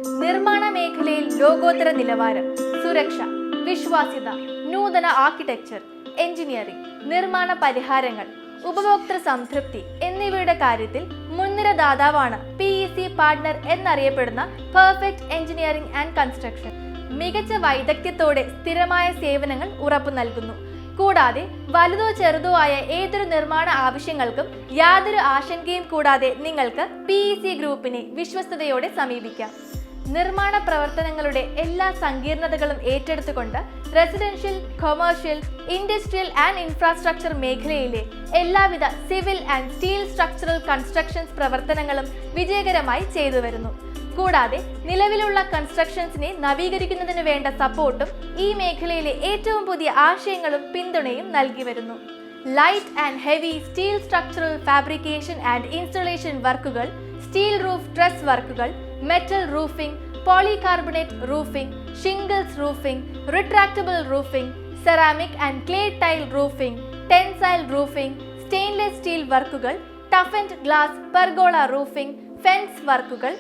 നിർമ്മാണ മേഖലയിൽ ലോകോത്തര നിലവാരം, സുരക്ഷ, വിശ്വാസ്യത, നൂതന ആർക്കിടെക്ചർ, എഞ്ചിനീയറിംഗ്, നിർമ്മാണ പരിഹാരങ്ങൾ, ഉപഭോക്തൃ സംതൃപ്തി എന്നിവയുടെ കാര്യത്തിൽ മുൻനിര ദാതാവാണ് PEC പാർട്ണർ എന്നറിയപ്പെടുന്ന പെർഫെക്റ്റ് എഞ്ചിനീയറിംഗ് ആൻഡ് കൺസ്ട്രക്ഷൻ. മികച്ച വൈദഗ്ധ്യത്തോടെ സ്ഥിരമായ സേവനങ്ങൾ ഉറപ്പു നൽകുന്നു. കൂടാതെ വലുതോ ചെറുതോ ആയ ഏതൊരു നിർമ്മാണ ആവശ്യങ്ങൾക്കും യാതൊരു ആശങ്കയും കൂടാതെ നിങ്ങൾക്ക് PEC ഗ്രൂപ്പിനെ വിശ്വസ്തയോടെ സമീപിക്കാം. നിർമ്മാണ പ്രവർത്തനങ്ങളുടെ എല്ലാ സങ്കീർണതകളും ഏറ്റെടുത്തുകൊണ്ട് residential, commercial, industrial and infrastructure മേഖലയിലെ എല്ലാവിധ civil and steel structural constructions പ്രവർത്തനങ്ങളും വിജയകരമായി ചെയ്തു വരുന്നു. കൂടാതെ നിലവിലുള്ള കൺസ്ട്രക്ഷൻസിനെ നവീകരിക്കുന്നതിന് വേണ്ട സപ്പോർട്ടും ഈ മേഖലയിലെ ഏറ്റവും പുതിയ ആശയങ്ങളും പിന്തുണയും നൽകി വരുന്നു. Light and heavy steel structural fabrication and installation വർക്കുകൾ, സ്റ്റീൽ റൂഫ് ട്രസ് വർക്കുകൾ, metal roofing, polycarbonate roofing, shingles roofing, retractable roofing, ceramic and clay tile roofing, tensile roofing, stainless steel വർക്കുകൾ, toughened glass pergola roofing, fence വർക്കുകൾ,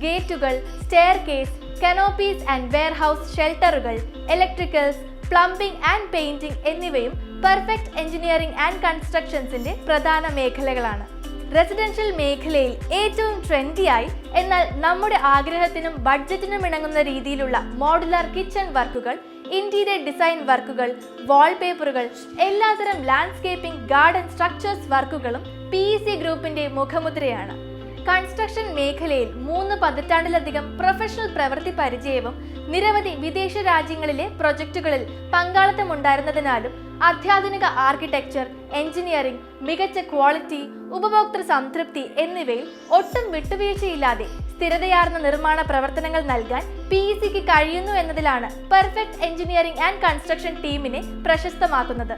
ഗേറ്റുകൾ, staircase, canopies and warehouse ഷെൽട്ടറുകൾ, electricals, plumbing and painting എന്നിവയും perfect engineering and കൺസ്ട്രക്ഷൻസിന്റെ പ്രധാന മേഖലകളാണ്. Residential മേഖലയിൽ ഏറ്റവും ട്രെൻഡിയായി എന്നാൽ നമ്മുടെ ആഗ്രഹത്തിനും ബഡ്ജറ്റിനും ഇണങ്ങുന്ന രീതിയിലുള്ള മോഡുലാർ കിച്ചൺ വർക്കുകൾ, ഇന്റീരിയർ ഡിസൈൻ വർക്കുകൾ, വാൾപേപ്പറുകൾ, എല്ലാത്തരം ലാൻഡ്സ്കേപ്പിംഗ്, ഗാർഡൻ സ്ട്രക്ചേഴ്സ് വർക്കുകളും PEC ഗ്രൂപ്പിന്റെ മുഖമുദ്രയാണ്. കൺസ്ട്രക്ഷൻ മേഖലയിൽ 3 പതിറ്റാണ്ടിലധികം പ്രൊഫഷണൽ പ്രവൃത്തി പരിചയവും നിരവധി വിദേശ രാജ്യങ്ങളിലെ പ്രൊജക്ടുകളിൽ പങ്കാളിത്തമുണ്ടായിരുന്നതിനാലും അത്യാധുനിക ആർക്കിടെക്ചർ, എഞ്ചിനീയറിംഗ്, മികച്ച ക്വാളിറ്റി, ഉപഭോക്തൃ സംതൃപ്തി എന്നിവയിൽ ഒട്ടും വിട്ടുവീഴ്ചയില്ലാതെ സ്ഥിരതയാർന്ന നിർമ്മാണ പ്രവർത്തനങ്ങൾ നൽകാൻ PECക്ക് കഴിയുന്നു എന്നതിലാണ് പെർഫെക്റ്റ് എഞ്ചിനീയറിംഗ് ആൻഡ് കൺസ്ട്രക്ഷൻ ടീമിനെ പ്രശസ്തമാക്കുന്നത്.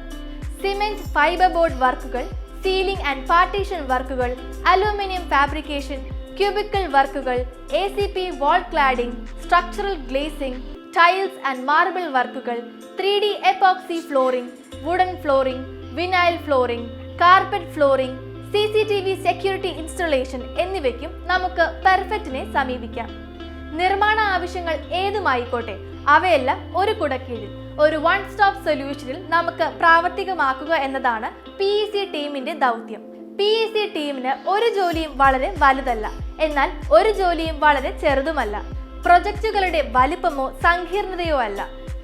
സിമെന്റ് ഫൈബർ ബോർഡ് വർക്കുകൾ, സീലിംഗ് ആൻഡ് പാർട്ടീഷൻ വർക്കുകൾ, അലൂമിനിയം ഫാബ്രിക്കേഷൻ, ക്യൂബിക്കൽ വർക്കുകൾ, ACP wall cladding, structural glazing, tiles and marble വർക്കുകൾ, 3D epoxy flooring, wooden flooring, vinyl flooring, carpet flooring, CCTV security installation എന്നിവയ്ക്കും നമുക്ക് പെർഫെക്റ്റിനെ സമീപിക്കാം. നിർമ്മാണ ആവശ്യങ്ങൾ ഏതുമായിക്കോട്ടെ അവയെല്ലാം ഒരു കുടക്കീഴിൽ ഒരു വൺ സ്റ്റോപ്പ് സൊല്യൂഷനിൽ നമുക്ക് പ്രാവർത്തികമാക്കുക എന്നതാണ് PEC ടീമിന്റെ ദൗത്യം. PEC ടീമിന് ഒരു ജോലിയും വളരെ വലുതല്ല, എന്നാൽ ഒരു ജോലിയും വളരെ ചെറുതുമല്ല. പ്രൊജക്റ്റുകളുടെ വലിപ്പമോ സങ്കീർണതയോ അല്ല.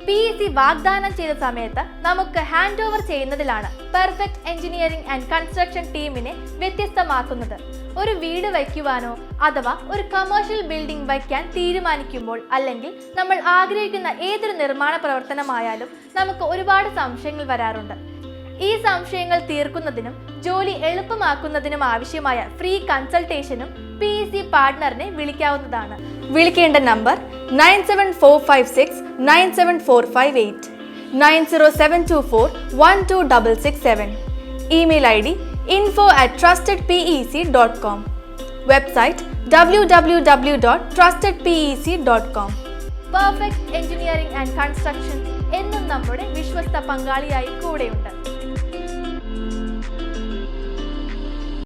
PEC വാഗ്ദാനം ചെയ്ത സമയത്ത് നമുക്ക് ഹാൻഡ് ഓവർ ചെയ്യുന്നതിലാണ് പെർഫെക്റ്റ് എഞ്ചിനീയറിംഗ് ആൻഡ് കൺസ്ട്രക്ഷൻ ടീമിനെ വ്യത്യസ്തമാക്കുന്നത്. ഒരു വീട് വയ്ക്കുവാനോ അഥവാ ഒരു കമേഴ്ഷ്യൽ ബിൽഡിംഗ് വയ്ക്കാൻ തീരുമാനിക്കുമ്പോൾ അല്ലെങ്കിൽ നമ്മൾ ആഗ്രഹിക്കുന്ന ഏതൊരു നിർമ്മാണ പ്രവർത്തനമായാലും നമുക്ക് ഒരുപാട് സംശയങ്ങൾ വരാറുണ്ട്. ഈ സംശയങ്ങൾ തീർക്കുന്നതിനും ജോലി എളുപ്പമാക്കുന്നതിനും ആവശ്യമായ ഫ്രീ കൺസൾട്ടേഷനും PEC പാർട്ണറിനെ വിളിക്കാവുന്നതാണ്. വിളിക്കേണ്ട number 9745697458, 90724126667. Email ID info@trustedpec.com. Website www.trustedpec.com. Perfect engineering and construction എന്നും നമ്മുടെ വിശ്വസ്ത പങ്കാളിയായി കൂടെയുണ്ട്.